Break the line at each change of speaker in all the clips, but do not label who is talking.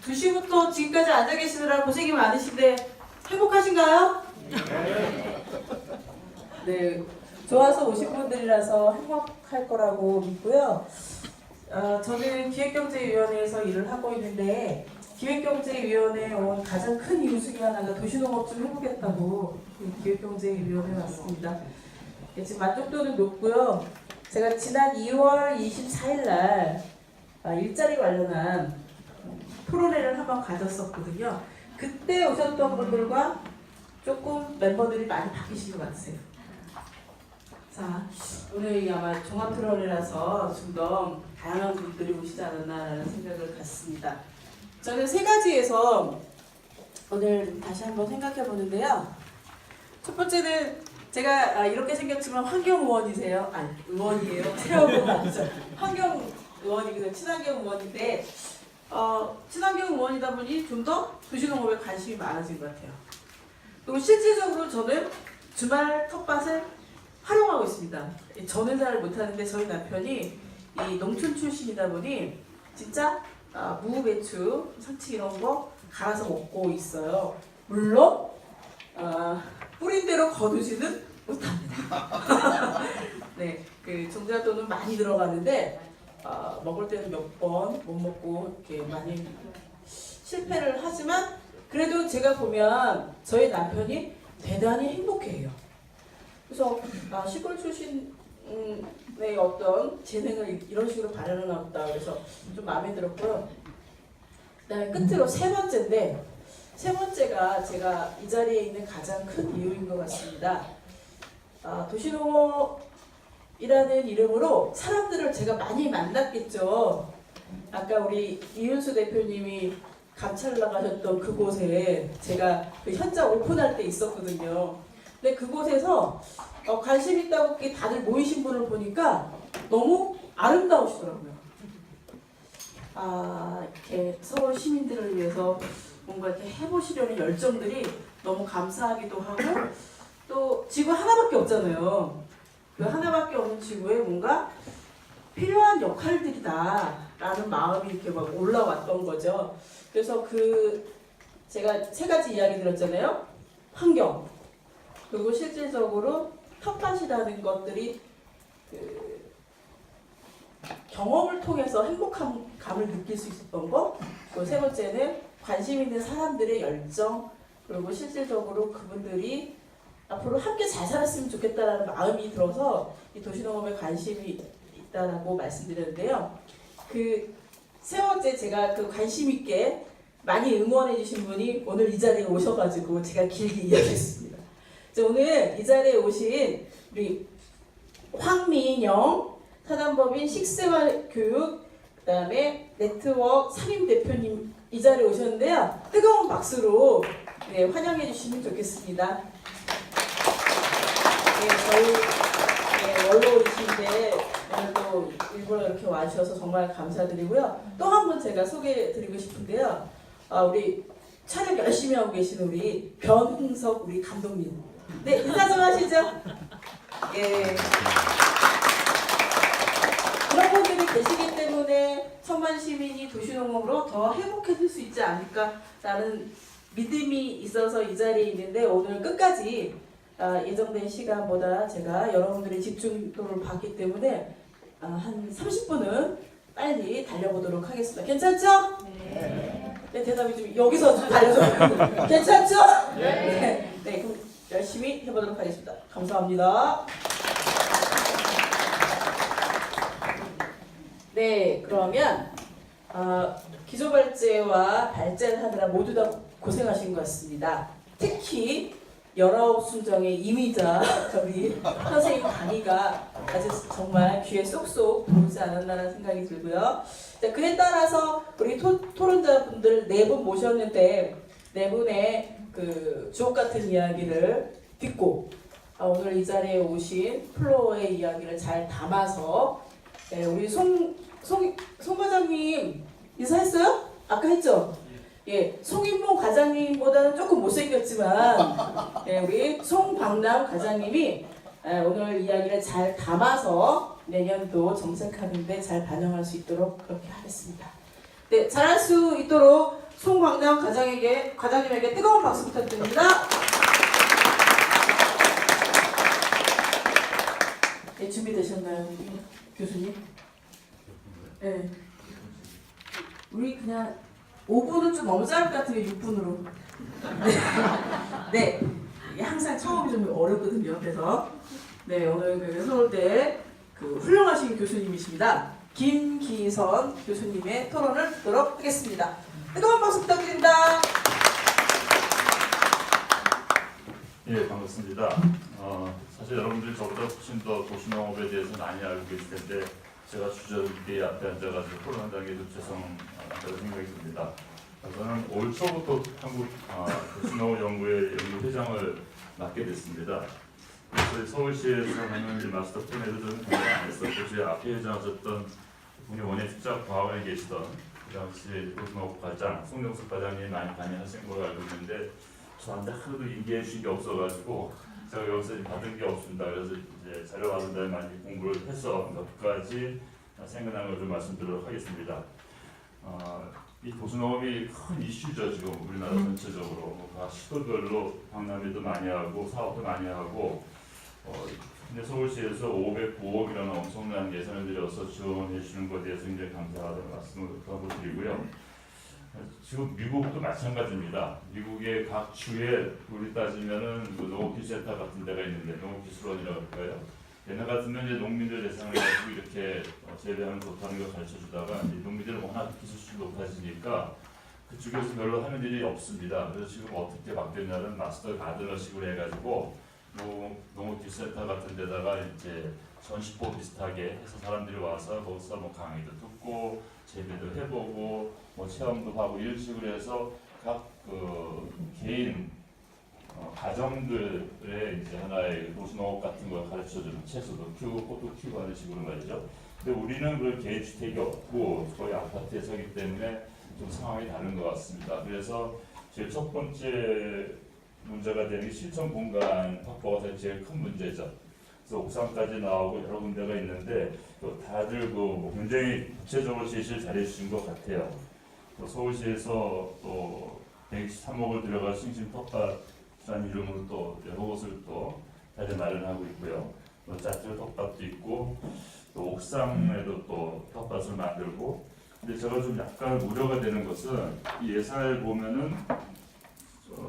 2시부터 지금까지 앉아 계시느라 고생이 많으신데 행복하신가요? 네, 좋아서 오신 분들이라서 행복할 거라고 믿고요. 저는 기획경제위원회에서 일을 하고 있는데 기획경제위원회에 온 가장 큰 이유 중에 하나가 도시농업 좀 해보겠다고 기획경제위원회에 왔습니다. 네, 지금 만족도는 높고요. 제가 지난 2월 24일 날 일자리 관련한 토론회를 한번 가졌었거든요. 그때 오셨던 분들과 조금 멤버들이 많이 바뀌신 것 같으세요. 자, 오늘 아마 종합 토론회라서 좀 더 다양한 분들이 오시지 않았나라는 생각을 갖습니다. 저는 세 가지에서 오늘 다시 한번 생각해 보는데요. 첫 번째는 제가 이렇게 생겼지만 환경의원이세요. 아니, 의원이에요. 체험은 아니죠. 환경의원이거든요. 친환경 의원인데 친환경 의원이다 보니 좀 더 도시농업에 관심이 많아진 것 같아요. 그리고 실질적으로 저는 주말 텃밭을 활용하고 있습니다. 저는 잘 못하는데 저희 남편이 이 농촌 출신이다 보니 진짜 무, 배추, 상추 이런 거 갈아서 먹고 있어요. 물론 뿌린 대로 거두지는 못합니다. 네, 그 종잣돈은 많이 들어가는데 먹을 때는 몇 번 못 먹고 이렇게 많이 실패를 하지만 그래도 제가 보면 저희 남편이 대단히 행복해해요. 그래서 시골 출신의 어떤 재능을 이런 식으로 발현해 놨다 그래서 좀 마음에 들었고요. 그다음에 끝으로 세 번째인데 세 번째가 제가 이 자리에 있는 가장 큰 이유인 것 같습니다. 도시농업이라는 이름으로 사람들을 제가 많이 만났겠죠. 아까 우리 이윤수 대표님이 감찰 나가셨던 그곳에 제가 그 현장 오픈할 때 있었거든요. 근데 그곳에서 관심 있다고 다들 모이신 분을 보니까 너무 아름다우시더라고요. 이렇게 서울 시민들을 위해서 뭔가 이렇게 해보시려는 열정들이 너무 감사하기도 하고 또 지구 하나밖에 없잖아요. 그 하나밖에 없는 지구에 뭔가 필요한 역할들이다라는 마음이 이렇게 막 올라왔던 거죠. 그래서 제가 세 가지 이야기 들었잖아요. 환경, 그리고 실질적으로 텃밭이라는 것들이 경험을 통해서 행복감을 느낄 수 있었던 거. 그리고 세 번째는 관심 있는 사람들의 열정, 그리고 실질적으로 그분들이 앞으로 함께 잘 살았으면 좋겠다라는 마음이 들어서 이 도시농업에 관심이 있다라고 말씀드렸는데요. 그 세 번째 제가 그 관심 있게 많이 응원해 주신 분이 오늘 이 자리에 오셔가지고 제가 길게 이야기했습니다. 오늘 이 자리에 오신 우리 황민영 사단법인 식생활교육 그다음에 네트워크 상임 대표님 이 자리에 오셨는데요. 뜨거운 박수로 환영해 주시면 좋겠습니다. 저희 원로이신데 오늘 또 일부러 이렇게 와주셔서 정말 감사드리고요. 또 한 번 제가 소개해드리고 싶은데요. 우리 촬영 열심히 하고 계신 우리 변흥석 우리 감독님. 네, 인사 좀 하시죠. 예. 그런 분들이 계시기 때문에 천만 시민이 도시농업으로 더 행복해질 수 있지 않을까라는 믿음이 있어서 이 자리에 있는데 오늘 끝까지 예정된 시간보다 제가 여러분들의 집중도를 받기 때문에 한 30분은 빨리 달려보도록 하겠습니다. 괜찮죠? 네. 네, 대답이 좀 여기서 좀 달려줘요. 괜찮죠? 네. 네, 그럼 열심히 해보도록 하겠습니다. 감사합니다. 네, 그러면 기초발제와 발제를 하느라 모두 다 고생하신 것 같습니다. 특히 19순정의 이미자 우리 선생님 강의가 아주 정말 귀에 쏙쏙 들어오지 않았나라는 생각이 들고요. 자, 그에 따라서 우리 토론자분들 4분 모셨는데 4분의 그 주옥 같은 이야기를 듣고 오늘 이 자리에 오신 플로어의 이야기를 잘 담아서 우리 송 과장님 인사했어요? 아까 했죠? 예, 송인모 과장님보다는 조금 못생겼지만 우리 송박남 과장님이 오늘 이야기를 잘 담아서 내년도 정책하는데 잘 반영할 수 있도록 그렇게 하겠습니다. 네, 잘할 수 있도록 송광량 과장님에게 뜨거운 박수 부탁드립니다. 네, 준비되셨나요, 교수님? 네. 우리 그냥 5분은 좀 너무 짧을 것 같으면 6분으로. 네. 이게 항상 처음이 좀 어렵거든요. 그래서 네, 오늘 그 서울대 그 훌륭하신 교수님이십니다. 김기선 교수님의 토론을 듣도록 하겠습니다. 뜨거운 박수 부탁드립니다.
예, 반갑습니다. 사실 여러분들이 저보다 훨씬 더 도시농업에 대해서 많이 알고 계실 텐데 제가 주저앉게 앞에 앉아가지고 토론한다는 게 좀 죄송하다고 생각이 듭니다. 저는 올 초부터 한국 도시농업연구회 연구회장을 맡게 됐습니다. 그래서 서울시에서 하는 이 마스터 플랜에도 저는 참여 안 했었고 제 앞에 회장하셨던 국내 원예특작과학원에 계시던 그 당시 도시농업과장 송영석 과장님이 많이 관여하신 걸로 알고 있는데 저한테 하나도 얘기해 주신 게 없어가지고 제가 여기서 받은 게 없습니다. 그래서 이제 자료 받은 다음에 많이 공부를 해서 몇 가지 생각난 걸 좀 말씀드리도록 하겠습니다. 이 도시농업이 큰 이슈죠. 지금 우리나라 전체적으로 각 시도별로 박람회도 많이 하고 사업도 많이 하고 근데 서울시에서 509억이라는 엄청난 예산을 들여서 지원해 주는 것에 대해서 굉장히 감사하다는 말씀을 하고 드리고요. 지금 미국도 마찬가지입니다. 미국의 각 주에 우리 따지면은 농업기술센터 같은 데가 있는데 농업기술원이라고 할까요? 옛날 같으면 이제 농민들 대상을 가지고 이렇게 재배하면 좋다는 걸 가르쳐 주다가 농민들은 워낙 기술 수준이 높아지니까 그쪽에서 별로 하는 일이 없습니다. 그래서 지금 어떻게 바뀌었냐면 마스터 가드너식으로 해가지고 농업기술센터 같은 데다가 이제 전시포 비슷하게 해서 사람들이 와서 거기서 뭐 강의도 듣고 재배도 해보고 뭐 체험도 하고 이런 식으로 해서 각 개인 가정들의 이제 하나의 도시농업 같은 걸 가르쳐주는 채소도 키우고 꽃도 키우고 하는 식으로 말이죠. 근데 우리는 그 개주택이 없고 거의 아파트에 서기 때문에 좀 상황이 다른 것 같습니다. 그래서 제일 첫 번째 문제가 되는 게 실천 공간 확보가 제일 큰 문제죠. 그래서 옥상까지 나오고 여러 군데가 있는데 또 다들 굉장히 구체적으로 제시를 잘해 주신 것 같아요. 또 서울시에서 또 123억을 들여가 싱싱 텃밭이라는 이름으로 또 여러 곳을 또 다시 마련하고 있고요. 또 짜투리 텃밭도 있고 또 옥상에도 또 텃밭을 만들고. 근데 제가 좀 약간 우려가 되는 것은 이 예산을 보면은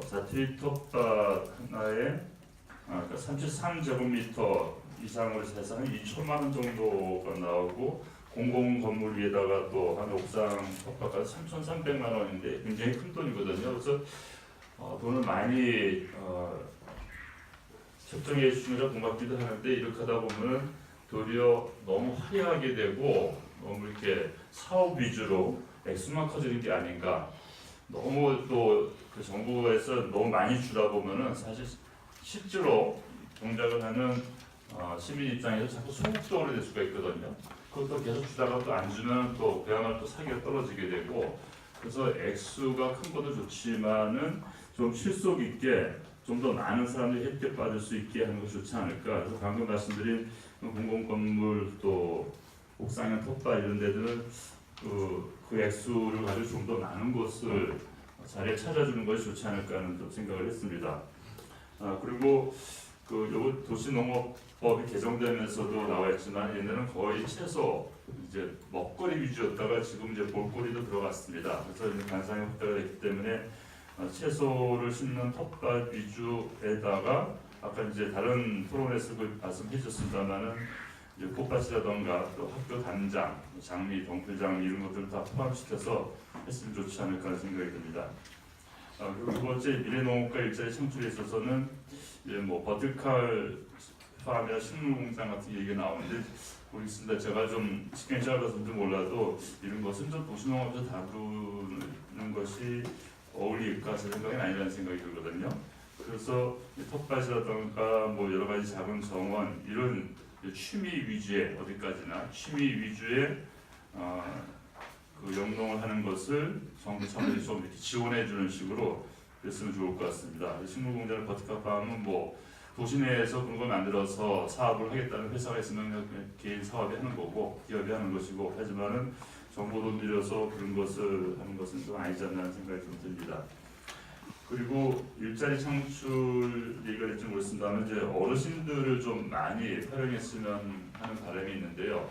짜투리 텃밭 하나에 그러니까 33제곱미터 이상으로 해서 한 2천만 원 정도가 나오고 공공 건물 위에다가 또 한 옥상 텃밭까지 3,300만 원인데 굉장히 큰 돈이거든요. 그래서 돈을 많이 책정해 주시느라 고맙기도 하는데 이렇게 하다 보면 도리어 너무 화려하게 되고 너무 이렇게 사업 위주로 액수만 커지는 게 아닌가. 너무 또 그 정부에서 너무 많이 주다 보면은 사실 실제로 동작을 하는 시민 입장에서 자꾸 소극적으로 될 수가 있거든요. 그것도 계속 주다가 또 안 주면 또 그야말로 또 사기가 떨어지게 되고 그래서 액수가 큰 것도 좋지만은 좀 실속 있게 좀 더 많은 사람들이 혜택 받을 수 있게 하는 것이 좋지 않을까. 그래서 방금 말씀드린 공공건물 또 옥상이나 텃밭 이런 데들은 그 액수를 가지고 좀 더 많은 곳을 자리에 찾아주는 것이 좋지 않을까 하는 생각을 했습니다. 그리고 요 도시농업법이 개정되면서도 나와있지만 얘네는 거의 채소 이제 먹거리 위주였다가 지금 이제 볼거리도 들어갔습니다. 그래서 이제 관상이 확대가 됐기 때문에 채소를 심는 텃밭 위주에다가 아까 이제 다른 토론에서 말씀해 주셨습니다만은 이제 꽃밭이라던가 또 학교 단장, 장미, 덩굴장미 이런 것들을 다 포함시켜서 했으면 좋지 않을까 하는 생각이 듭니다. 그리고 두 번째 미래농업과 일자리 창출에 있어서는 이제 뭐 버티컬 팜이나 식물공장 같은 얘기가 나오는데 모르겠습니다. 제가 좀 시간이 짧아서인지 몰라도 이런 것은 좀 도시농업에서 다루는 것이 어울릴까 제 생각이 아니라는 생각이 들거든요. 그래서 텃밭이라던가 뭐 여러 가지 작은 정원 이런 취미 위주의 어디까지나 취미 위주의 그 영농을 하는 것을 정부 차원에서 좀 이렇게 지원해 주는 식으로 됐으면 좋을 것 같습니다. 식물공장을 버티카팜은 뭐 도시 내에서 그런 걸 만들어서 사업을 하겠다는 회사가 있으면 그냥 개인 사업이 하는 거고 기업이 하는 것이고 하지만은 정보도 늘려서 그런 것을 하는 것은 좀 아니지 않나 하는 생각이 좀 듭니다. 그리고 일자리 창출 얘기가 될지 모르겠습니다만 이제 어르신들을 좀 많이 활용했으면 하는 바람이 있는데요.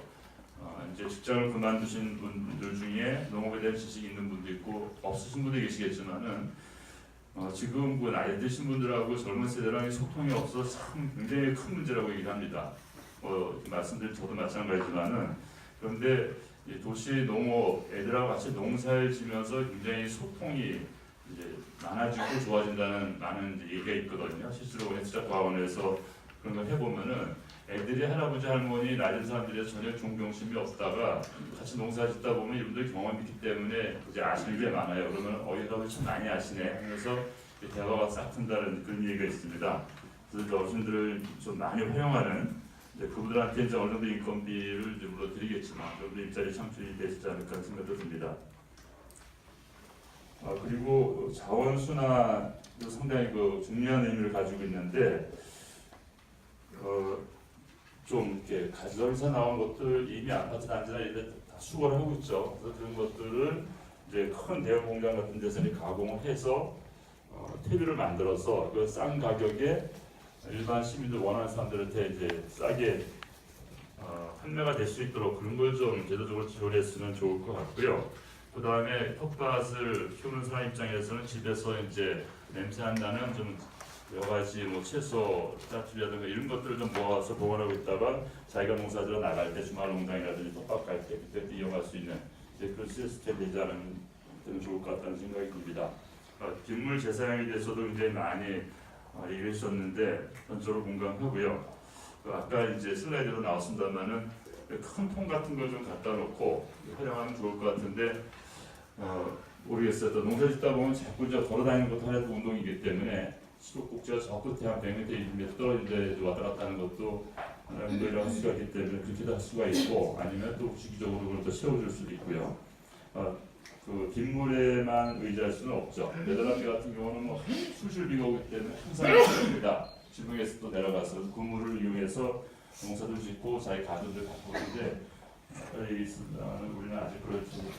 이제 직장을 그만두신 분들 중에 농업에 대한 지식이 있는 분도 있고 없으신 분도 계시겠지만은 지금 그 나이 드신 분들하고 젊은 세대랑 소통이 없어서 참 굉장히 큰 문제라고 얘기합니다. 말씀드린 저도 마찬가지지만은 그런데 도시 농업 애들하고 같이 농사를 지면서 굉장히 소통이 이제 많아지고 좋아진다는 많은 얘기가 있거든요. 실제로 수작과학원에서 그런 걸 해보면은 애들이 할아버지 할머니 낮은 사람들이 전혀 존경심이 없다가 같이 농사 짓다 보면 이분들 경험이 있기 때문에 이제 아시는 게 많아요. 그러면 어이가 참 많이 아시네 하면서 대화가 싹 튼다는 그런 얘기가 있습니다. 그래서 어르신들을 좀 많이 활용하는 그분들한테 이제 어느 정도 인건비를 이제 물어드리겠지만 그분들 일자리 창출이 되시지 않을까 하는 생각도 듭니다. 그리고 자원순환도 상당히 중요한 의미를 가지고 있는데 좀 이렇게 가정에서 나온 것들 이미 아파트 단지나 이런 데 다 수거를 하고 있죠. 그래서 그런 것들을 이제 큰 대형 공장 같은 데서 가공을 해서 퇴비를 만들어서 그 싼 가격에 일반 시민들 원하는 사람들한테 이제 싸게 판매가 될 수 있도록 그런 걸 좀 제도적으로 지원했으면 좋을 것 같고요. 그 다음에 텃밭을 키우는 사람 입장에서는 집에서 이제 냄새 안 나는 좀 여러 가지 채소, 짜투리라든가 이런 것들을 좀 모아서 보관하고 있다가 자기가 농사지러 나갈 때 주말 농장이라든지 텃밭 갈 때 그때 이용할 수 있는 이제 그런 시스템이 되지 않으면 좋을 것 같다는 생각이 듭니다. 빗물 재사용에 대해서도 굉장히 많이 얘기해 주셨는데 전적으로 공감하고요. 아까 이제 슬라이드로 나왔습니다만은 큰 통 같은 걸 좀 갖다 놓고 활용하면 좋을 것 같은데 모르겠어요. 또 농사 짓다 보면 자꾸 걸어 다니는 것도 하나도 운동이기 때문에 수도꼭지가 저 끝에 한 100m, 200m 떨어진 데 왔다 갔다 하는 것도 하나의 운동이라고 할 수가 있기 때문에 그렇게도 할 수가 있고 아니면 또 주기적으로 그걸 또 세워줄 수도 있고요. 그 빗물에만 의지할 수는 없죠. 네덜란드 같은 경우는 수질비가 오기 때문에 항상 습니다. 지붕에서 또 내려가서 그 물을 이용해서 농사도 짓고 자기 가족들 갖고 오는데 여기 있습니다만 우리는 아직 그렇지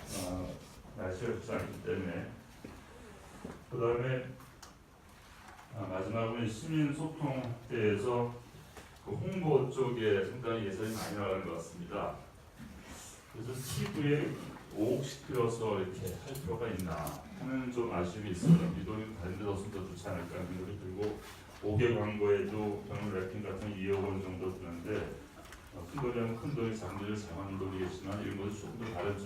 날씨가 좋지 않기 때문에 그 다음에 마지막으로 시민 소통대에서 그 홍보 쪽에 상당히 예산이 많이 나가는 것 같습니다. 그래서 TV에 5억 시켜서 이렇게 할 필요가 있나 하는 좀 아쉬움이 있어요. 이 돈이 다른 데서 쓰면 더 좋지 않을까 하는 생각이 들고 5개 광고에도 경영 랩핑 같은 2억 원 정도 드는데 큰 돈이면 큰 돈이 작은 돈이 작은 돈이겠지만 이런 것을 조금 더 다른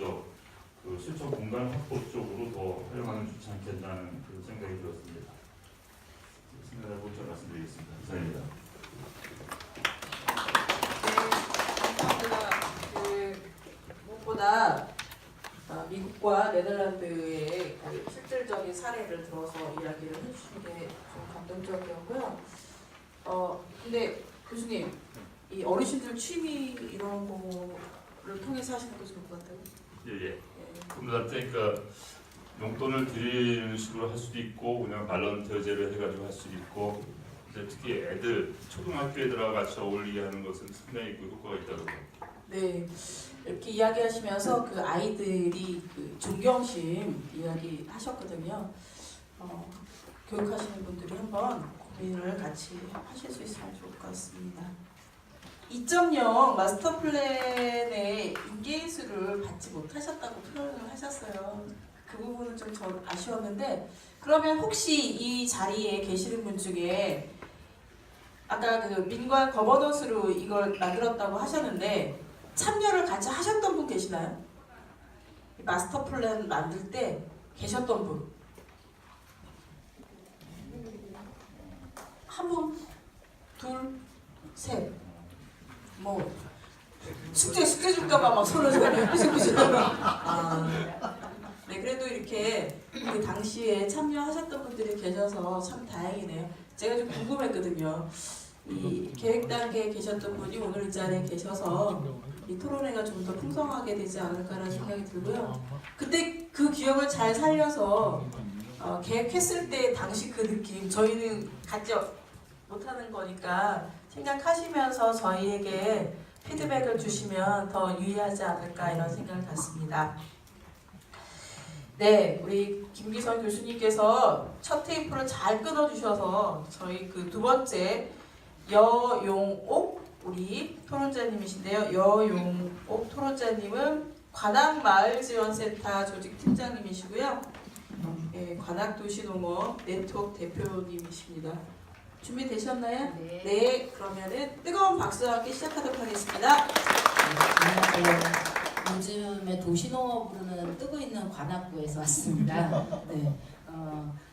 그 실천 공간 확보 쪽으로 더 활용하면 좋지 않겠다는 그런 생각이 들었습니다. 생각해보고 좀 말씀드리겠습니다. 이상입니다.
무엇보다 미국과 네덜란드의 실질적인 사례를 들어서 이야기를 해주신 게 좀 감동적이었고요. 근데 교수님, 이 어르신들 취미 이런 거를 통해서 하시는 게 좋을 것 같아요.
예. 그분들한테 그러니까 용돈을 드리는 식으로 할 수도 있고 그냥 발런티어제를 해가지고 할 수도 있고 특히 애들 초등학교 애들하고 같이 어울리게 하는 것은 상당히 효과가 있다고 봅니다.
네, 이렇게 이야기하시면서 그 아이들이 그 존경심 이야기 하셨거든요. 교육하시는 분들이 한번 고민을 같이 하실 수 있으면 좋을 것 같습니다. 2.0 마스터 플랜의 인계수를 받지 못하셨다고 표현을 하셨어요. 그 부분은 좀 아쉬웠는데 그러면 혹시 이 자리에 계시는 분 중에 아까 그 민관 거버넌스로 이걸 만들었다고 하셨는데 참여를 같이 하셨던 분 계시나요? 마스터 플랜 만들 때 계셨던 분? 한 분? 둘? 셋? 뭐 숙제 줄까봐 막 손을 삐죽삐죽 네, 그래도 이렇게 그 당시에 참여하셨던 분들이 계셔서 참 다행이네요. 제가 좀 궁금했거든요. 이 계획 단계에 계셨던 분이 오늘 이 자리에 계셔서 이 토론회가 좀 더 풍성하게 되지 않을까라는 생각이 들고요. 그때 그 기억을 잘 살려서 계획했을 때 당시 그 느낌 저희는 갖지 못하는 거니까 생각하시면서 저희에게 피드백을 주시면 더 유의하지 않을까 이런 생각을 갖습니다. 네, 우리 김기선 교수님께서 첫 테이프를 잘 끊어주셔서 저희 그 두 번째 여용옥 우리 토론자님이신데요. 여용옥 토론자님은 관악마을지원센터 조직팀장님이시고요. 네, 관악도시농업 네트워크 대표님이십니다. 준비되셨나요?
네.
네, 그러면은 뜨거운 박수와 함께 시작하도록 하겠습니다.
안녕하세요. 요즘에 도시농업으로는 뜨고 있는 관악구에서 왔습니다. 네.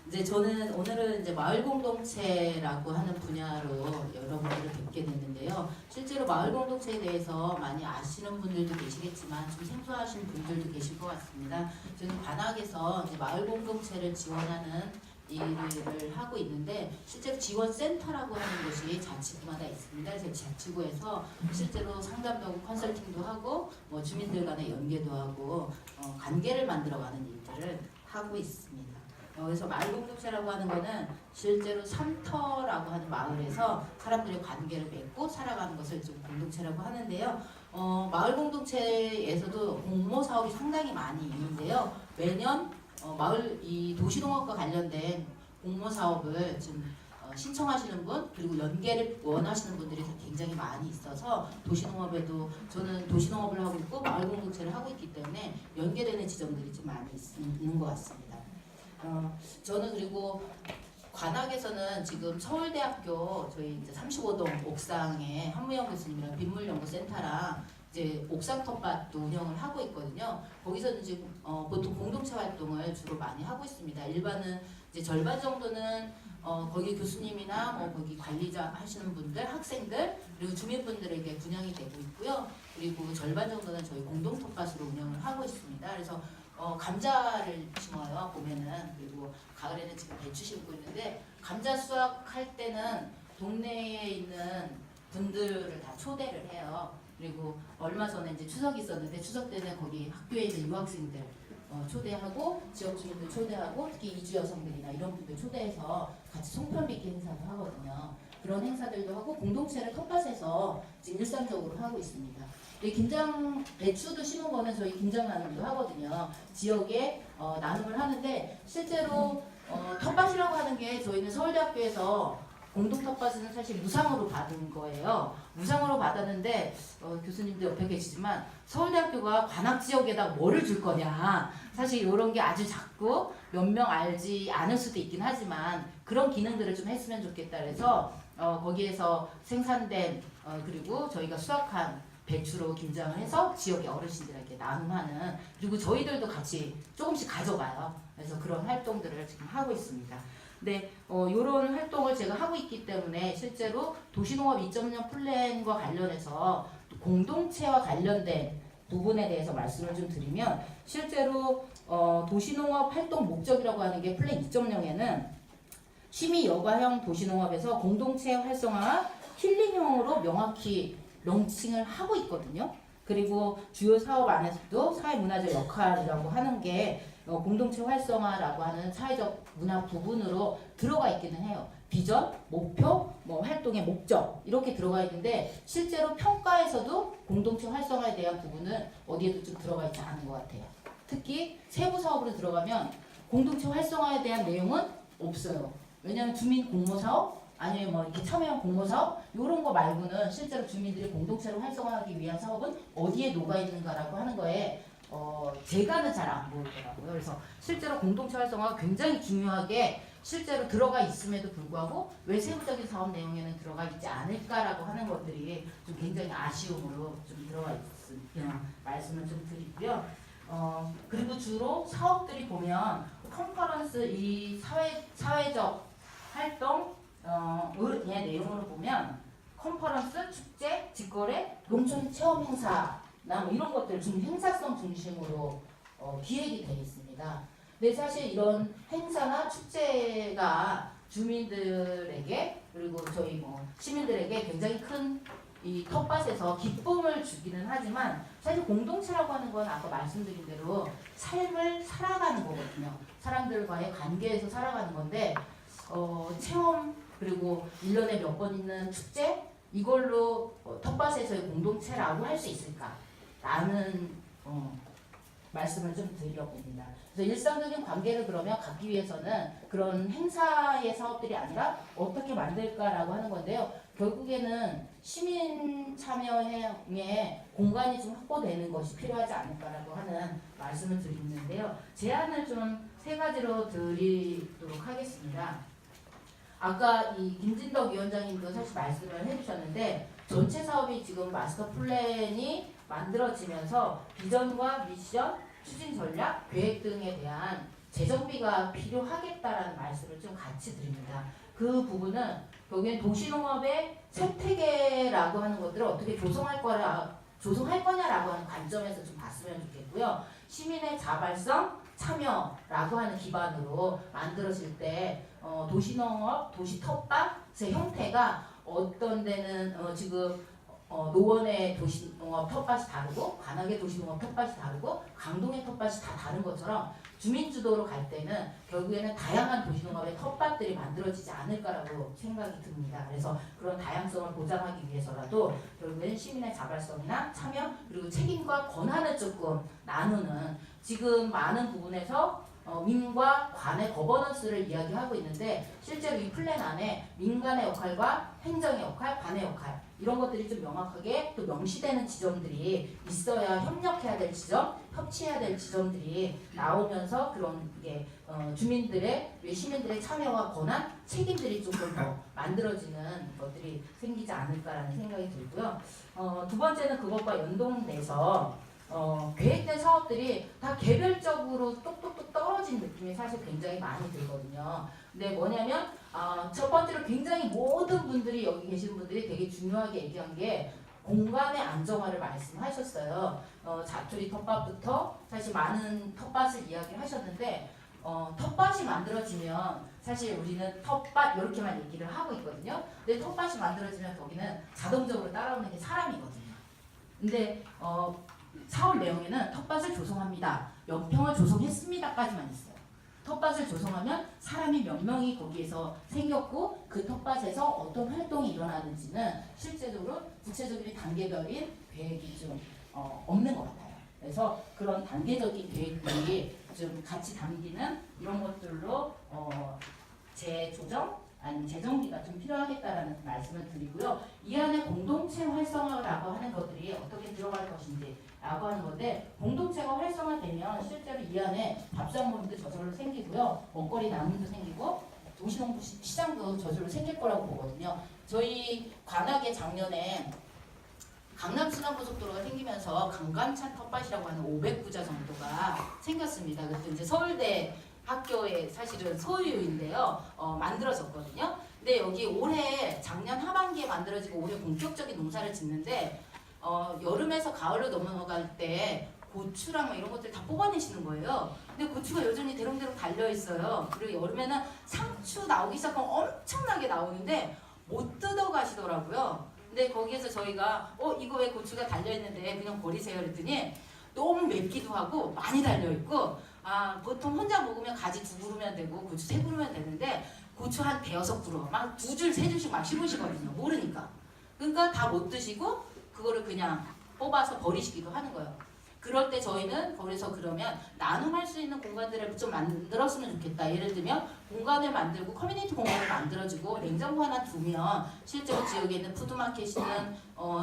이제 저는 오늘은 이제 마을 공동체라고 하는 분야로 여러분들을 뵙게 됐는데요. 실제로 마을 공동체에 대해서 많이 아시는 분들도 계시겠지만 좀 생소하신 분들도 계실 것 같습니다. 저는 관악에서 이제 마을 공동체를 지원하는 일을 하고 있는데 실제로 지원센터라고 하는 곳이 자치구마다 있습니다. 그래서 자치구에서 실제로 상담도 하고 컨설팅도 하고 뭐 주민들 간의 연계도 하고 관계를 만들어가는 일들을 하고 있습니다. 그래서 마을 공동체라고 하는 거는 실제로 삼터라고 하는 마을에서 사람들의 관계를 맺고 살아가는 것을 좀 공동체라고 하는데요. 마을 공동체에서도 공모 사업이 상당히 많이 있는데요. 매년 마을 이 도시농업과 관련된 공모 사업을 좀 신청하시는 분 그리고 연계를 원하시는 분들이 굉장히 많이 있어서 도시농업에도 저는 도시농업을 하고 있고 마을 공동체를 하고 있기 때문에 연계되는 지점들이 좀 많이 있는 것 같습니다. 저는 그리고 관악에서는 지금 서울대학교 저희 이제 35동 옥상에 한무영 교수님이랑 빗물연구센터랑 이제 옥상 텃밭도 운영을 하고 있거든요. 거기서는 지금 보통 공동체 활동을 주로 많이 하고 있습니다. 일반은 이제 절반 정도는 거기 교수님이나 뭐 거기 관리자 하시는 분들, 학생들 그리고 주민분들에게 분양이 되고 있고요. 그리고 절반 정도는 저희 공동 텃밭으로 운영을 하고 있습니다. 그래서 감자를 심어요. 봄에는. 그리고 가을에는 지금 배추 심고 있는데 감자 수확할 때는 동네에 있는 분들을 다 초대를 해요. 그리고 얼마 전에 이제 추석이 있었는데 추석 때는 거기 학교에 있는 유학생들 초대하고 지역 주민들 초대하고 특히 이주 여성들이나 이런 분들 초대해서 같이 송편빚기 행사도 하거든요. 그런 행사들도 하고 공동체를 텃밭에서 지금 일상적으로 하고 있습니다. 김장 배추도 심은 거는 저희 김장 나눔도 하거든요. 지역에 나눔을 하는데 실제로 텃밭이라고 하는 게 저희는 서울대학교에서 공동 텃밭은 사실 무상으로 받은 거예요. 무상으로 받았는데 교수님도 옆에 계시지만 서울대학교가 관악 지역에다 뭐를 줄 거냐. 사실 이런 게 아주 작고 몇 명 알지 않을 수도 있긴 하지만 그런 기능들을 좀 했으면 좋겠다 그래서 거기에서 생산된 그리고 저희가 수확한 배추로 김장을 해서 지역의 어르신들에게 나눔하는 그리고 저희들도 같이 조금씩 가져가요. 그래서 그런 활동들을 지금 하고 있습니다. 네, 이런 활동을 제가 하고 있기 때문에 실제로 도시농업 2.0 플랜과 관련해서 공동체와 관련된 부분에 대해서 말씀을 좀 드리면 실제로 도시농업 활동 목적이라고 하는 게 플랜 2.0에는 취미 여가형 도시농업에서 공동체 활성화 힐링형으로 명확히 런칭을 하고 있거든요. 그리고 주요 사업 안에서도 사회문화적 역할이라고 하는 게 공동체 활성화라고 하는 사회적 문화 부분으로 들어가 있기는 해요. 비전, 목표, 뭐 활동의 목적 이렇게 들어가 있는데 실제로 평가에서도 공동체 활성화에 대한 부분은 어디에도 좀 들어가 있지 않은 것 같아요. 특히 세부 사업으로 들어가면 공동체 활성화에 대한 내용은 없어요. 왜냐하면 주민 공모 사업 아니면 뭐 이렇게 참여형 공모 사업 이런 거 말고는 실제로 주민들이 공동체를 활성화하기 위한 사업은 어디에 녹아 있는가라고 하는 거에 제가는 잘 안 보이더라고요. 그래서 실제로 공동체 활성화가 굉장히 중요하게 실제로 들어가 있음에도 불구하고 왜 세부적인 사업 내용에는 들어가 있지 않을까라고 하는 것들이 좀 굉장히 아쉬움으로 좀 들어가 있으면 말씀을 좀 드리고요. 그리고 주로 사업들이 보면 컨퍼런스 이 사회적 활동 의 내용으로 보면 컨퍼런스, 축제, 직거래, 농촌 체험 행사나 뭐 이런 것들 좀 행사성 중심으로 기획이 되어 있습니다. 근데 사실 이런 행사나 축제가 주민들에게 그리고 저희 뭐 시민들에게 굉장히 큰 이 텃밭에서 기쁨을 주기는 하지만 사실 공동체라고 하는 건 아까 말씀드린 대로 삶을 살아가는 거거든요. 사람들과의 관계에서 살아가는 건데 체험 그리고 1년에 몇 번 있는 축제 이걸로 텃밭에서의 공동체라고 할 수 있을까라는 말씀을 좀 드려봅니다. 그래서 일상적인 관계를 그러면 갖기 위해서는 그런 행사의 사업들이 아니라 어떻게 만들까라고 하는 건데요. 결국에는 시민 참여의 공간이 좀 확보되는 것이 필요하지 않을까라고 하는 말씀을 드리는데요. 제안을 좀 3가지로 드리도록 하겠습니다. 아까 이 김진덕 위원장님도 사실 말씀을 해주셨는데 전체 사업이 지금 마스터 플랜이 만들어지면서 비전과 미션, 추진 전략, 계획 등에 대한 재정비가 필요하겠다라는 말씀을 좀 같이 드립니다. 그 부분은 여기는 도시농업의 생태계라고 하는 것들을 어떻게 조성할 거냐라고 하는 관점에서 좀 봤으면 좋겠고요. 시민의 자발성, 참여라고 하는 기반으로 만들어질 때 도시농업, 도시텃밭의 형태가 어떤 데는 지금 노원의 도시농업 텃밭이 다르고 관악의 도시농업 텃밭이 다르고 강동의 텃밭이 다 다른 것처럼 주민주도로 갈 때는 결국에는 다양한 도시농업의 텃밭들이 만들어지지 않을까라고 생각이 듭니다. 그래서 그런 다양성을 보장하기 위해서라도 결국에는 시민의 자발성이나 참여 그리고 책임과 권한을 조금 나누는 지금 많은 부분에서 민과 관의 거버넌스를 이야기하고 있는데 실제로 이 플랜 안에 민간의 역할과 행정의 역할, 관의 역할 이런 것들이 좀 명확하게 또 명시되는 지점들이 있어야 협력해야 될 지점, 협치해야 될 지점들이 나오면서 그런 게 주민들의, 시민들의 참여와 권한, 책임들이 조금 더 만들어지는 것들이 생기지 않을까라는 생각이 들고요. 2번째는 그것과 연동돼서 계획된 사업들이 다 개별적으로 똑똑똑 떨어진 느낌이 사실 굉장히 많이 들거든요. 근데 뭐냐면 첫 번째로 굉장히 모든 분들이 여기 계시는 분들이 되게 중요하게 얘기한 게 공간의 안정화를 말씀하셨어요. 자투리 텃밭부터 사실 많은 텃밭을 이야기하셨는데 텃밭이 만들어지면 사실 우리는 텃밭 이렇게만 얘기를 하고 있거든요. 근데 텃밭이 만들어지면 거기는 자동적으로 따라오는 게 사람이거든요. 근데 사업 내용에는 텃밭을 조성합니다. 몇 평을 조성했습니다까지만 있어요. 텃밭을 조성하면 사람이 몇 명이 거기에서 생겼고 그 텃밭에서 어떤 활동이 일어나는지는 실제적으로 구체적인 단계별인 계획이 좀 없는 것 같아요. 그래서 그런 단계적인 계획들이 좀 같이 담기는 이런 것들로 재조정 아니면 재정비가 좀 필요하겠다라는 말씀을 드리고요. 이 안에 공동체 활성화라고 하는 것들이 어떻게 들어갈 것인지 라고 하는 건데 공동체가 활성화되면 실제로 이 안에 밥상머리도 저절로 생기고요. 먹거리 나눔도 생기고 도시농부 시장도 저절로 생길 거라고 보거든요. 저희 관악에 작년에 강남순환고속도로가 생기면서 강간찬 텃밭이라고 하는 500구자 정도가 생겼습니다. 그래서 이제 서울대 학교의 사실은 소유인데요. 만들어졌거든요. 근데 여기 올해 작년 하반기에 만들어지고 올해 본격적인 농사를 짓는데 여름에서 가을로 넘어갈 때 고추랑 뭐 이런 것들 다 뽑아내시는 거예요. 근데 고추가 여전히 대롱대롱 달려있어요. 그리고 여름에는 상추 나오기 시작하면 엄청나게 나오는데 못 뜯어 가시더라고요. 근데 거기에서 저희가 이거 왜 고추가 달려있는데 그냥 버리세요 그랬더니 너무 맵기도 하고 많이 달려있고 보통 혼자 먹으면 가지 2그루면 되고 고추 3그루면 되는데 고추 한 5-6그루 막 2줄 3줄씩 막 심으시거든요. 모르니까. 그러니까 다 못 드시고 그거를 그냥 뽑아서 버리시기도 하는 거예요. 그럴 때 저희는 거기서 그러면 나눔할 수 있는 공간들을 좀 만들었으면 좋겠다. 예를 들면 공간을 만들고 커뮤니티 공간을 만들어주고 냉장고 하나 두면 실제로 지역에 있는 푸드마켓이든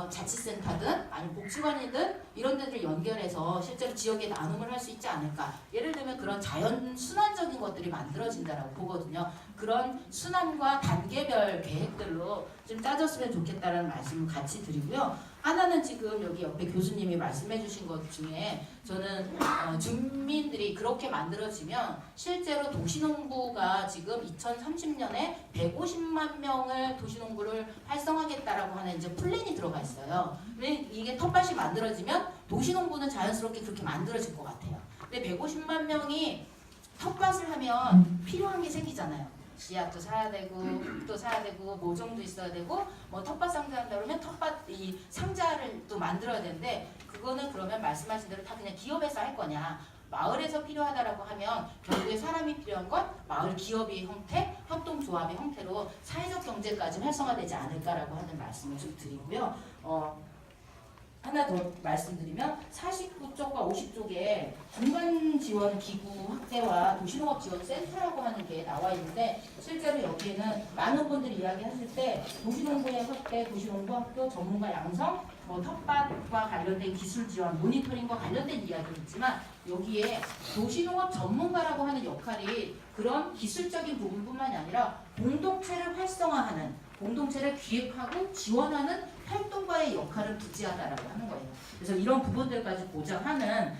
자치센터든 아니면 복지관이든 이런 데를 연결해서 실제로 지역에 나눔을 할 수 있지 않을까. 예를 들면 그런 자연 순환적인 것들이 만들어진다라고 보거든요. 그런 순환과 단계별 계획들로 좀 짜졌으면 좋겠다라는 말씀을 같이 드리고요. 하나는 지금 여기 옆에 교수님이 말씀해 주신 것 중에 저는 주민들이 그렇게 만들어지면 실제로 도시농부가 지금 2030년에 150만 명을 도시농부를 활성화하겠다라고 하는 이제 플랜이 들어가 있어요. 이게 텃밭이 만들어지면 도시농부는 자연스럽게 그렇게 만들어질 것 같아요. 근데 150만 명이 텃밭을 하면 필요한 게 생기잖아요. 씨앗도 사야 되고 또 사야 되고 모종도 있어야 되고 뭐 텃밭 상자한다 그러면 텃밭 이 상자를 또 만들어야 되는데 그거는 그러면 말씀하신 대로 다 그냥 기업에서 할 거냐 마을에서 필요하다라고 하면 결국에 사람이 필요한 건 마을 기업의 형태, 협동조합의 형태로 사회적 경제까지 활성화되지 않을까라고 하는 말씀을 좀 드리고요. 하나 더 말씀드리면 49쪽과 50쪽에 중간 지원 기구 확대와 도시농업 지원 센터라고 하는 게 나와 있는데 실제로 여기에는 많은 분들이 이야기하실 때 도시농부의 확대, 도시농부학교 전문가 양성, 텃밭과 관련된 기술 지원, 모니터링과 관련된 이야기는 있지만 여기에 도시농업 전문가라고 하는 역할이 그런 기술적인 부분뿐만이 아니라 공동체를 활성화하는, 공동체를 기획하고 지원하는 활동가의 역할을 부지하다라고 하는 거예요. 그래서 이런 부분들까지 보장하는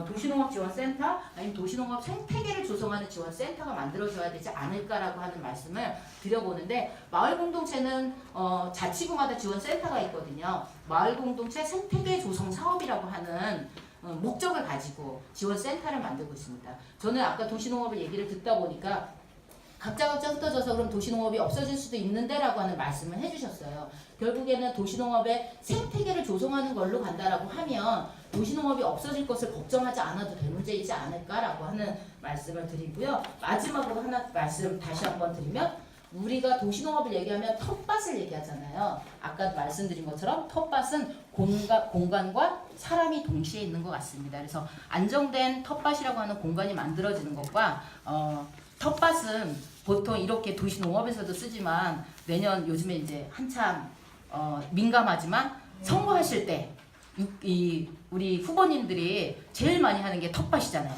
도시농업지원센터 아니면 도시농업 생태계를 조성하는 지원센터가 만들어져야 되지 않을까라고 하는 말씀을 드려보는데 마을 공동체는 자치구마다 지원센터가 있거든요. 마을 공동체 생태계 조성 사업이라고 하는 목적을 가지고 지원센터를 만들고 있습니다. 저는 아까 도시농업을 얘기를 듣다 보니까 각자 흩어져서 그럼 도시농업이 없어질 수도 있는데 라고 하는 말씀을 해주셨어요. 결국에는 도시농업의 생태계를 조성하는 걸로 간다라고 하면 도시농업이 없어질 것을 걱정하지 않아도 될 문제이지 않을까라고 하는 말씀을 드리고요. 마지막으로 하나 말씀 다시 한번 드리면 우리가 도시농업을 얘기하면 텃밭을 얘기하잖아요. 아까 말씀드린 것처럼 텃밭은 공간과 사람이 동시에 있는 것 같습니다. 그래서 안정된 텃밭이라고 하는 공간이 만들어지는 것과 텃밭은 보통 이렇게 도시농업에서도 쓰지만 내년 요즘에 이제 한참 민감하지만 선거하실 때 우리 후보님들이 제일 많이 하는 게 텃밭이잖아요.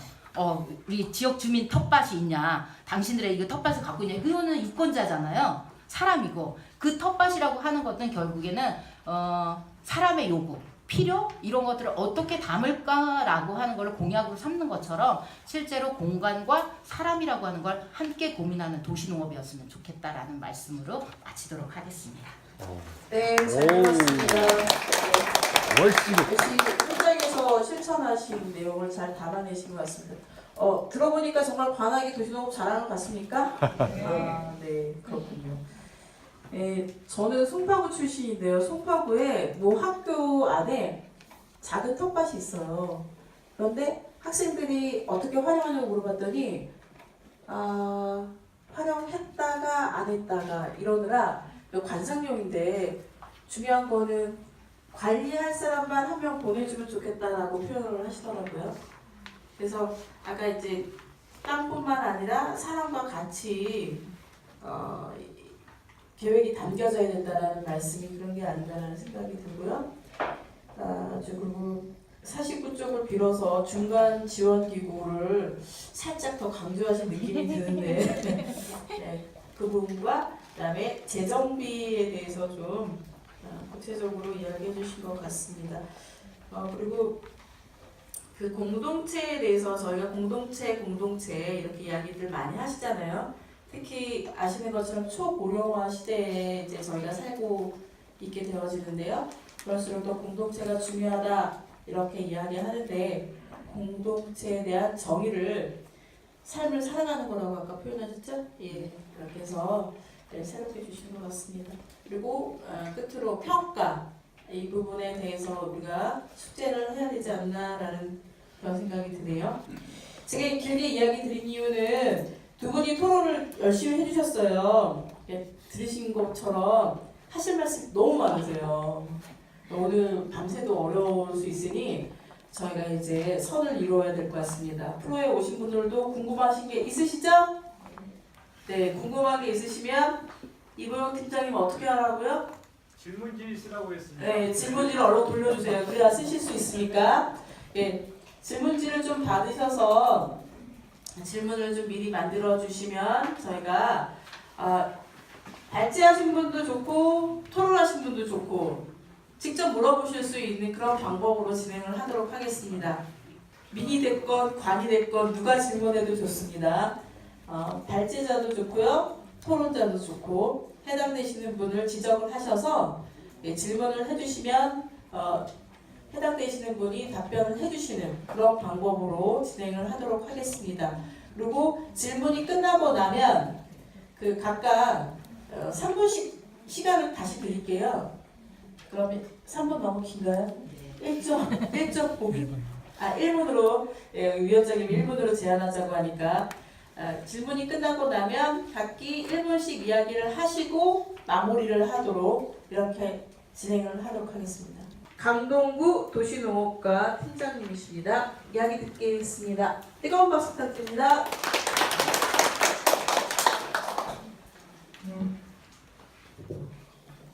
우리 지역 주민 텃밭이 있냐, 당신들의 이거 텃밭을 갖고 있냐, 그거는 유권자잖아요. 사람이고 그 텃밭이라고 하는 것은 결국에는 사람의 요구, 필요 이런 것들을 어떻게 담을까라고 하는 걸 공약으로 삼는 것처럼 실제로 공간과 사람이라고 하는 걸 함께 고민하는 도시농업이었으면 좋겠다라는 말씀으로 마치도록 하겠습니다.
네, 잘 들었습니다.
월시로.
역시 현장에서 실천하신 내용을 잘 담아내신 것 같습니다. 들어보니까 정말 관악이 도시농업 잘하는 것 같습니까? 네, 그렇군요. 네, 저는 송파구 출신인데요. 송파구에 모 학교 안에 작은 텃밭이 있어요. 그런데 학생들이 어떻게 활용하냐고 물어봤더니 활용했다가 안 했다가 이러느라 관상용인데 중요한 거는 관리할 사람만 한 명 보내주면 좋겠다라고 표현을 하시더라고요. 그래서 아까 이제 땅뿐만 아니라 사람과 같이 계획이 담겨져야 된다는 말씀이 그런 게 아닌가라는 생각이 들고요. 그리고 49쪽을 빌어서 중간 지원 기구를 살짝 더 강조하신 느낌이 드는데 네, 그 부분과 그다음에 재정비에 대해서 좀 구체적으로 이야기해 주신 것 같습니다. 그리고 그 공동체에 대해서 저희가 공동체 이렇게 이야기들 많이 하시잖아요. 특히 아시는 것처럼 초고령화 시대에 이제 저희가 살고 있게 되어지는데요. 그럴수록 더 공동체가 중요하다 이렇게 이야기하는데 공동체에 대한 정의를 삶을 살아가는 거라고 아까 표현하셨죠? 예, 그렇게 해서 새롭게 주신 것 같습니다. 그리고 끝으로 평가 이 부분에 대해서 우리가 숙제를 해야 되지 않나라는 그런 생각이 드네요. 제가 길게 이야기 드린 이유는 두 분이 토론을 열심히 해주셨어요. 들으신 것처럼 하실 말씀이 너무 많으세요. 오늘 밤새도 어려울 수 있으니 저희가 이제 선을 이루어야 될 것 같습니다. 프로에 오신 분들도 궁금하신 게 있으시죠? 네, 궁금한 게 있으시면 이보영 팀장님 어떻게 하라고요?
질문지 쓰라고 했습니다.
네, 질문지를 얼른 돌려주세요. 그래야 쓰실 수 있으니까. 예, 질문지를 좀 받으셔서 질문을 좀 미리 만들어 주시면 저희가 발제하신 분도 좋고 토론하신 분도 좋고 직접 물어보실 수 있는 그런 방법으로 진행을 하도록 하겠습니다. 민이 됐건 관이 됐건 누가 질문해도 좋습니다. 발제자도 좋고요, 토론자도 좋고 해당되시는 분을 지적을 하셔서 질문을 해주시면 해당되시는 분이 답변을 해주시는 그런 방법으로 진행을 하도록 하겠습니다. 그리고 질문이 끝나고 나면 그 각각 3분씩 시간을 다시 드릴게요. 그러면 3분 너무 긴가요? 1.5분. 1분으로 위원장님 1분으로 제안하자고 하니까 질문이 끝나고 나면 각기 1분씩 이야기를 하시고 마무리를 하도록 이렇게 진행을 하도록 하겠습니다. 강동구 도시농업과 팀장님이십니다. 이야기 듣겠습니다. 뜨거운 박수 부탁드립니다.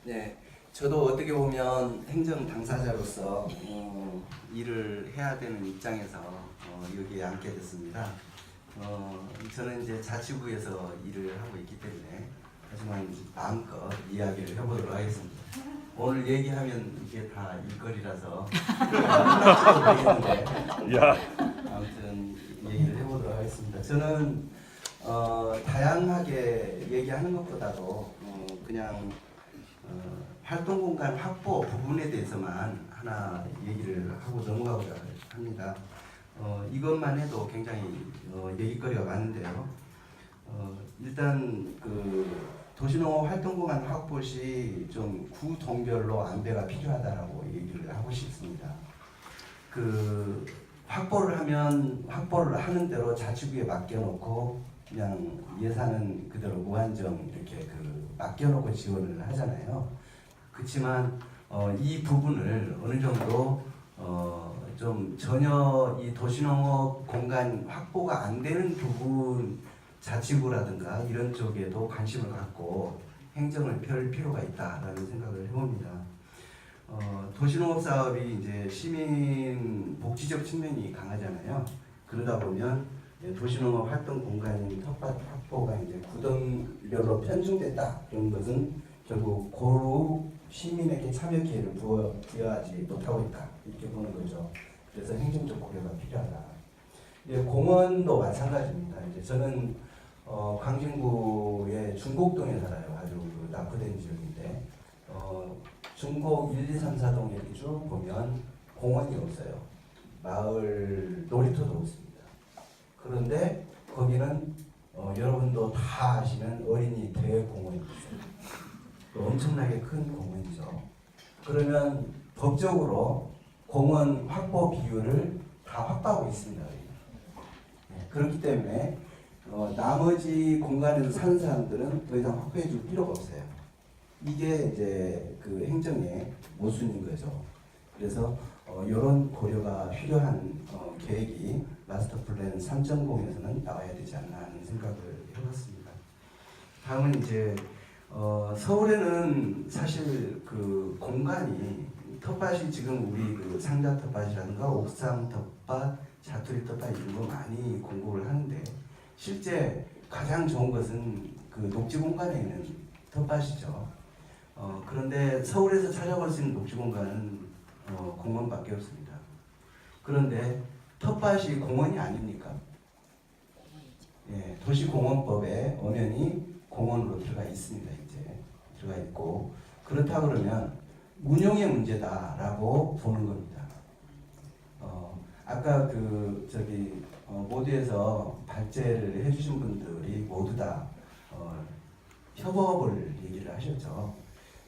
네, 저도 어떻게 보면 행정 당사자로서 일을 해야 되는 입장에서 여기에 앉게 됐습니다. 저는 이제 자치구에서 일을 하고 있기 때문에 하지만 마음껏 이야기를 해보도록 하겠습니다. 오늘 얘기하면 이게 다 일거리라서 모르겠는데 아무튼 얘기를 해보도록 하겠습니다. 저는 다양하게 얘기하는 것보다도 그냥 활동공간 확보 부분에 대해서만 하나 얘기를 하고 넘어가고자 합니다. 이것만 해도 굉장히 얘기거리가 많은데요. 일단 그 도시농업 활동공간 확보 시 좀 구동별로 안배가 필요하다라고 얘기를 하고 싶습니다. 그 확보를 하는 대로 자치구에 맡겨놓고 그냥 예산은 그대로 무한정 이렇게 맡겨놓고 지원을 하잖아요. 그렇지만 이 부분을 어느 정도 좀 전혀 이 도시농업 공간 확보가 안 되는 부분 자치구라든가 이런 쪽에도 관심을 갖고 행정을 펼 필요가 있다라는 생각을 해봅니다. 도시농업 사업이 이제 시민 복지적 측면이 강하잖아요. 그러다 보면 도시농업 활동 공간인 텃밭 확보가 이제 구덩별로 편중됐다. 그런 것은 결국 고루 시민에게 참여 기회를 부여하지 못하고 있다. 이렇게 보는 거죠. 그래서 행정적 고려가 필요하다. 공원도 마찬가지입니다. 이제 저는 광진구의 중곡동에 살아요. 아주 낙후된 지역인데 중곡 1, 2, 3, 4동에 이렇게 쭉 보면 공원이 없어요. 마을 놀이터도 없습니다. 그런데 거기는 여러분도 다 아시는 어린이 대공원이 있어요. 엄청나게 큰 공원이죠. 그러면 법적으로 공원 확보 비율을 다 확보하고 있습니다. 그렇기 때문에 나머지 공간에서 사는 사람들은 더 이상 확보해 줄 필요가 없어요. 이게 이제 그 행정의 모순인 거죠. 그래서 이런 고려가 필요한 계획이 마스터 플랜 3.0에서는 나와야 되지 않나 하는 생각을 해봤습니다. 다음은 이제 서울에는 사실 그 공간이 텃밭이 지금 우리 그 상자 텃밭이라든가 옥상 텃밭, 자투리 텃밭 이런 거 많이 공급을 하는데 실제 가장 좋은 것은 그 녹지 공간에 있는 텃밭이죠. 그런데 서울에서 찾아볼 수 있는 녹지 공간은 공원밖에 없습니다. 그런데 텃밭이 공원이 아닙니까? 예, 도시공원법에 엄연히 공원으로 들어가 있습니다. 이제 들어가 있고 그렇다 그러면 운영의 문제다라고 보는 겁니다. 아까 그 모두에서 발제를 해주신 분들이 모두 다 협업을 얘기를 하셨죠.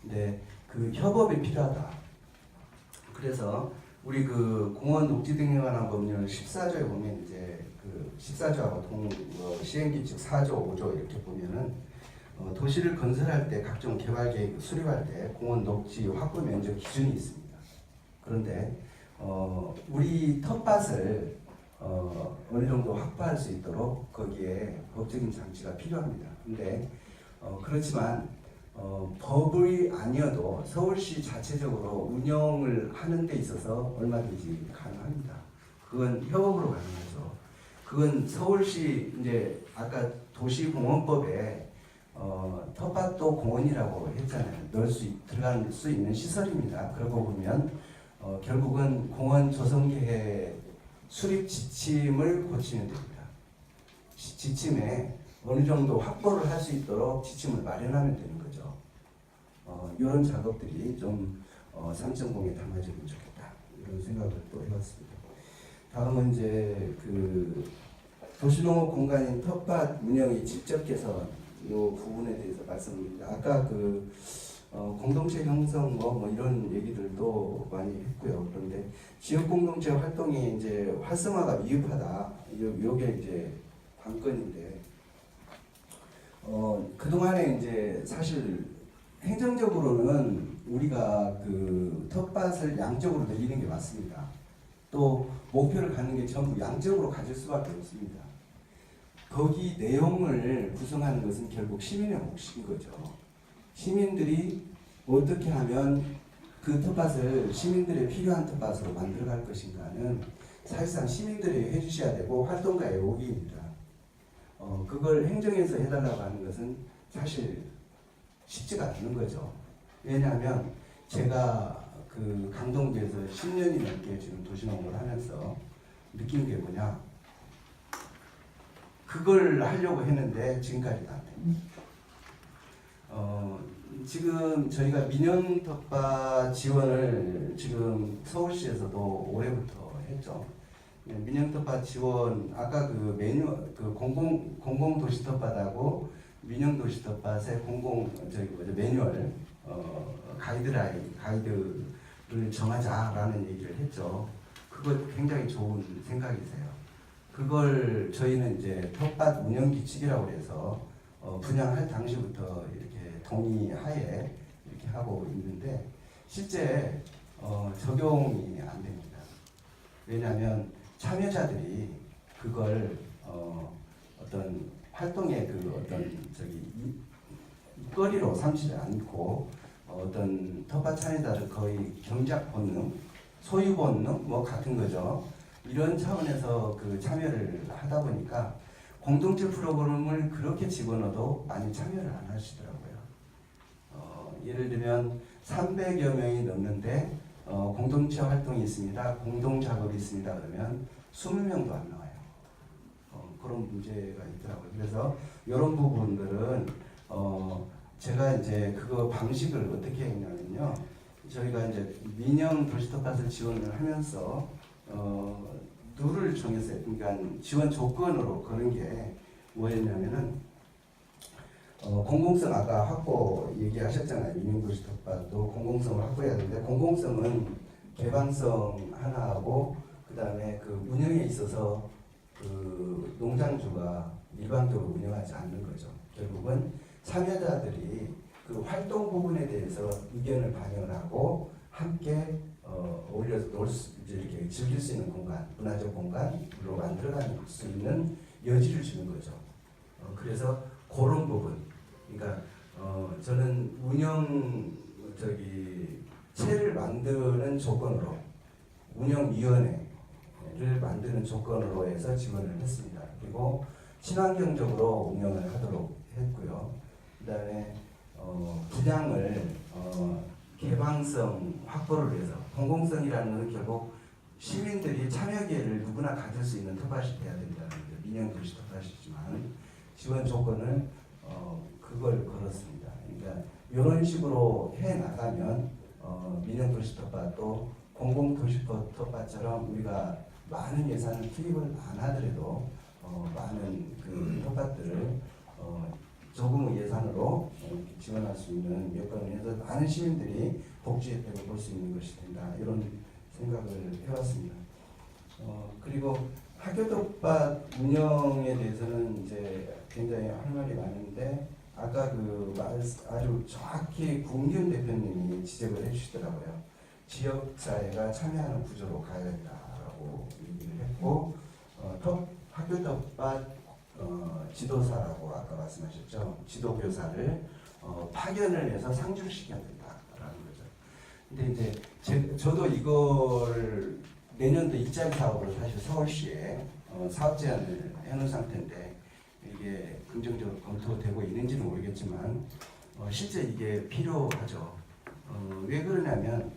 근데 그 협업이 필요하다. 그래서 우리 그 공원 녹지 등에 관한 법률 14조에 보면 이제 그 14조하고 시행규칙 4조, 5조 이렇게 보면은 도시를 건설할 때 각종 개발 계획 수립할 때 공원 녹지 확보 면적 기준이 있습니다. 그런데 우리 텃밭을 어느 정도 확보할 수 있도록 거기에 법적인 장치가 필요합니다. 근데 그렇지만 법이 아니어도 서울시 자체적으로 운영을 하는 데 있어서 얼마든지 가능합니다. 그건 협업으로 가능하죠. 그건 서울시 이제 아까 도시공원법에 텃밭도 공원이라고 했잖아요. 들어갈 수 있는 시설입니다. 그러고 보면 결국은 공원 조성계획 수립 지침을 고치면 됩니다. 지침에 어느 정도 확보를 할 수 있도록 지침을 마련하면 되는 거죠. 이런 작업들이 좀 3.0에 담아지면 좋겠다. 이런 생각을 또 해봤습니다. 다음은 이제 그 도시농업 공간인 텃밭 운영이 직접 개선 이 부분에 대해서 말씀드립니다. 아까 그 공동체 형성 뭐 이런 얘기들도 많이 했고요. 그런데 지역 공동체 활동이 이제 활성화가 미흡하다. 요게 이제 관건인데 그동안에 이제 사실 행정적으로는 우리가 그 텃밭을 양적으로 늘리는 게 맞습니다. 또 목표를 갖는 게 전부 양적으로 가질 수밖에 없습니다. 거기 내용을 구성하는 것은 결국 시민의 몫인 거죠. 시민들이 어떻게 하면 그 텃밭을 시민들의 필요한 텃밭으로 만들어갈 것인가는 사실상 시민들이 해주셔야 되고 활동가의 의혹입니다. 그걸 행정에서 해달라고 하는 것은 사실 쉽지가 않은 거죠. 왜냐하면 제가 그 강동구에서 10년이 넘게 지금 도시농업을 하면서 느낀 게 뭐냐, 그걸 하려고 했는데 지금까지도 안 됩니다. 지금 저희가 민영 텃밭 지원을 지금 서울시에서도 올해부터 했죠. 민영 텃밭 지원 아까 그 공공 도시 텃밭하고 민영 도시 텃밭의 매뉴얼 가이드를 정하자라는 얘기를 했죠. 그거 굉장히 좋은 생각이세요. 그걸 저희는 이제 텃밭 운영 규칙이라고 해서 분양할 당시부터 이렇게 동의하에 이렇게 하고 있는데 실제 적용이 안 됩니다. 왜냐하면 참여자들이 그걸 어떤 활동의 이거리로 삼지 않고 어떤 텃밭 참여자들 거의 경작 본능, 소유 본능 뭐 같은 거죠. 이런 차원에서 그 참여를 하다 보니까 공동체 프로그램을 그렇게 집어넣어도 많이 참여를 안 하시더라고요. 예를 들면 300여 명이 넘는데 공동체 활동이 있습니다. 공동 작업이 있습니다. 그러면 20명도 안 나와요. 그런 문제가 있더라고요. 그래서 이런 부분들은 제가 이제 그거 방식을 어떻게 했냐면요. 저희가 이제 민영 도시텃밭을 지원을 하면서 룰을 정했어요. 그러니까 지원 조건으로 그런 게 뭐였냐면은 공공성 아까 확보 얘기하셨잖아요. 민영 도시텃밭도 공공성을 확보해야 되는데 공공성은 개방성 하나하고 그 다음에 그 운영에 있어서 그 농장주가 일방적으로 운영하지 않는 거죠. 결국은 참여자들이 그 활동 부분에 대해서 의견을 반영하고 함께 어울려서 이렇게 즐길 수 있는 공간, 문화적 공간으로 만들어갈 수 있는 여지를 주는 거죠. 그래서 그런 부분, 그러니까 저는 체를 만드는 조건으로 운영위원회를 만드는 조건으로 해서 지원을 했습니다. 그리고 친환경적으로 운영을 하도록 했고요. 그다음에 분양을 개방성 확보를 위해서 공공성이라는 것은 결국 시민들이 참여 기회를 누구나 가질 수 있는 텃밭이 돼야 된다는 게 민영 도시 텃밭이지만 지원 조건을 그걸 걸었습니다. 그러니까 이런 식으로 해 나가면 민영 도시 텃밭도 공공 도시 텃밭처럼 우리가 많은 예산을 투입을 안 하더라도 많은 그 텃밭들을 조금의 예산으로 지원할 수 있는 여건을 해서 많은 시민들이 복지 혜택을 볼 수 있는 것이 된다. 이런 생각을 해왔습니다. 그리고 학교 텃밭 운영에 대해서는 이제 굉장히 할 말이 많은데 아까 아주 정확히 국민 대표님이 지적을 해주시더라고요. 지역사회가 참여하는 구조로 가야겠다라고 얘기를 했고 학교 텃밭 지도사라고 아까 말씀하셨죠. 지도교사를 파견을 해서 상주를 시켜야 된다라는 거죠. 근데 이제 저도 이걸 내년도 일자리 사업으로 사실 서울시에 사업 제안을 해놓은 상태인데 이게 긍정적으로 검토되고 있는지는 모르겠지만 실제 이게 필요하죠. 왜 그러냐면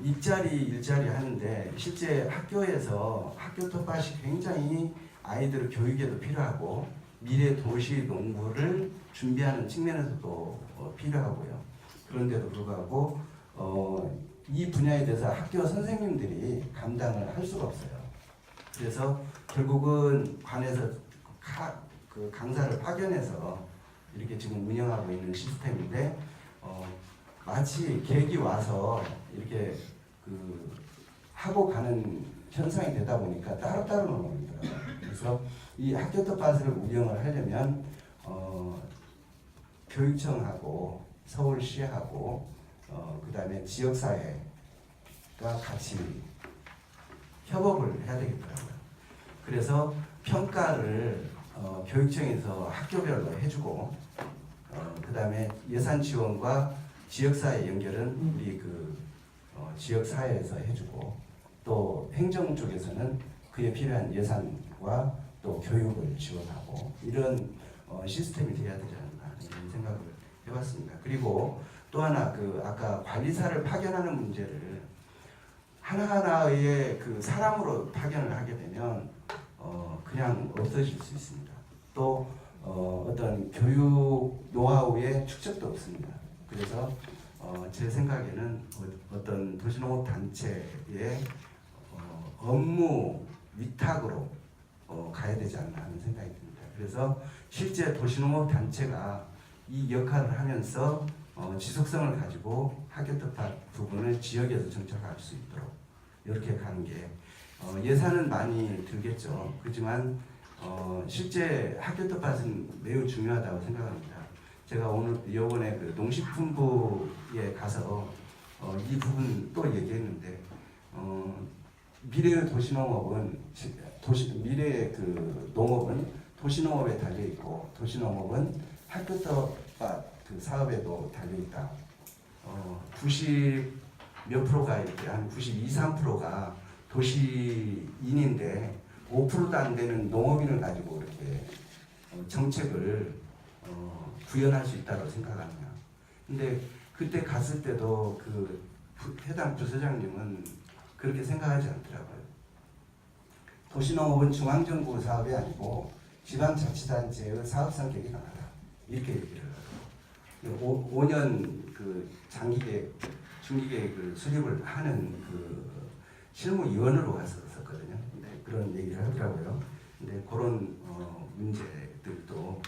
일자리 하는데 실제 학교에서 학교 텃밭이 굉장히 아이들 교육에도 필요하고 미래 도시 농부를 준비하는 측면에서도 필요하고요. 그런데도 불구하고 이 분야에 대해서 학교 선생님들이 감당을 할 수가 없어요. 그래서 결국은 관에서 강사를 파견해서 이렇게 지금 운영하고 있는 시스템인데 마치 객이 와서 이렇게 그 하고 가는 현상이 되다 보니까 따로따로 넘어오더라고요. 그래서 이 학교 텃밭을 운영을 하려면 교육청하고 서울시하고 그다음에 지역사회가 같이 협업을 해야 되겠더라고요. 그래서 평가를 교육청에서 학교별로 해주고 그다음에 예산 지원과 지역사회 연결은 우리 그 지역사회에서 해주고 또 행정 쪽에서는 그에 필요한 예산과 또 교육을 지원하고 이런 시스템이 돼야 되지 않나 이런 생각을 해봤습니다. 그리고 또 하나 그 아까 관리사를 파견하는 문제를 하나하나의 그 사람으로 파견을 하게 되면 그냥 없어질 수 있습니다. 또 어떤 교육 노하우의 축적도 없습니다. 그래서 제 생각에는 어떤 도시농업 단체의 업무 위탁으로 가야 되지 않나 하는 생각이 듭니다. 그래서 실제 도시농업 단체가 이 역할을 하면서 지속성을 가지고 학교 텃밭 부분을 지역에서 정착할 수 있도록 이렇게 가는 게 예산은 많이 들겠죠. 그렇지만 실제 학교 텃밭은 매우 중요하다고 생각합니다. 제가 오늘 이번에 그 농식품부에 가서 이 부분 또 얘기했는데 미래의 도시농업은 미래의 그 농업은 도시농업에 달려 있고 도시농업은 학교 텃밭 그 사업에도 달려 있다. 90 몇 프로가 이렇게 한 92, 3%가 도시인인데 5%도 안 되는 농업인을 가지고 이렇게 정책을 구현할 수 있다고 생각합니다. 근데 그때 갔을 때도 그 해당 부서장님은 그렇게 생각하지 않더라고요. 도시농업은 중앙정부 사업이 아니고 지방자치단체의 사업 성격이 강하다. 이렇게 얘기를 하고 5년 그 장기계획, 중기계획을 수립을 하는 그 실무위원으로 갔었거든요. 그런 얘기를 하더라고요. 근데 그런 문제들도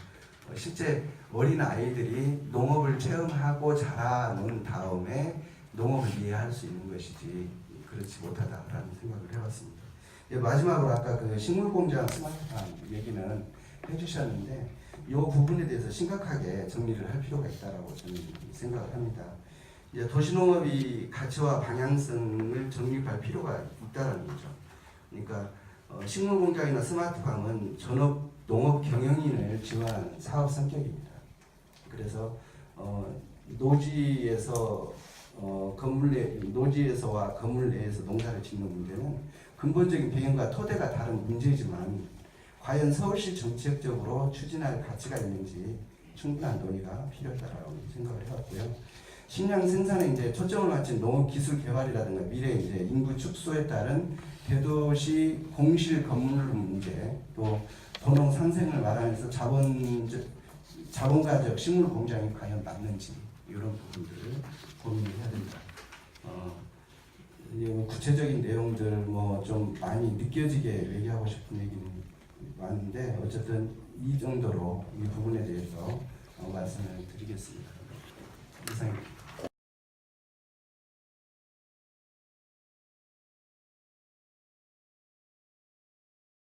실제 어린 아이들이 농업을 체험하고 자라는 다음에 농업을 이해할 수 있는 것이지 그렇지 못하다라는 생각을 해봤습니다. 마지막으로 아까 그 식물공장 스마트팜 얘기는 해주셨는데 이 부분에 대해서 심각하게 정리를 할 필요가 있다라고 저는 생각을 합니다. 이제 도시농업이 가치와 방향성을 정립할 필요가 있다는 거죠. 그러니까 식물공장이나 스마트팜은 전업 농업 경영인을 지원하는 사업 성격입니다. 그래서 노지에서 노지에서와 건물 내에서 농사를 짓는 문제는 근본적인 배경과 토대가 다른 문제이지만 과연 서울시 정책적으로 추진할 가치가 있는지 충분한 논의가 필요하다고 생각을 해왔고요. 식량 생산에 이제 초점을 맞춘 농업 기술 개발이라든가 미래 이제 인구 축소에 따른 대도시 공실 건물 문제, 또 도농 상생을 말하면서 자본가적 식물 공장이 과연 맞는지 이런 부분들을 고민을 해야 됩니다. 구체적인 내용들 뭐 좀 많이 느껴지게 얘기하고 싶은 얘기는 많은데 어쨌든 이 정도로 이 부분에 대해서 말씀을 드리겠습니다.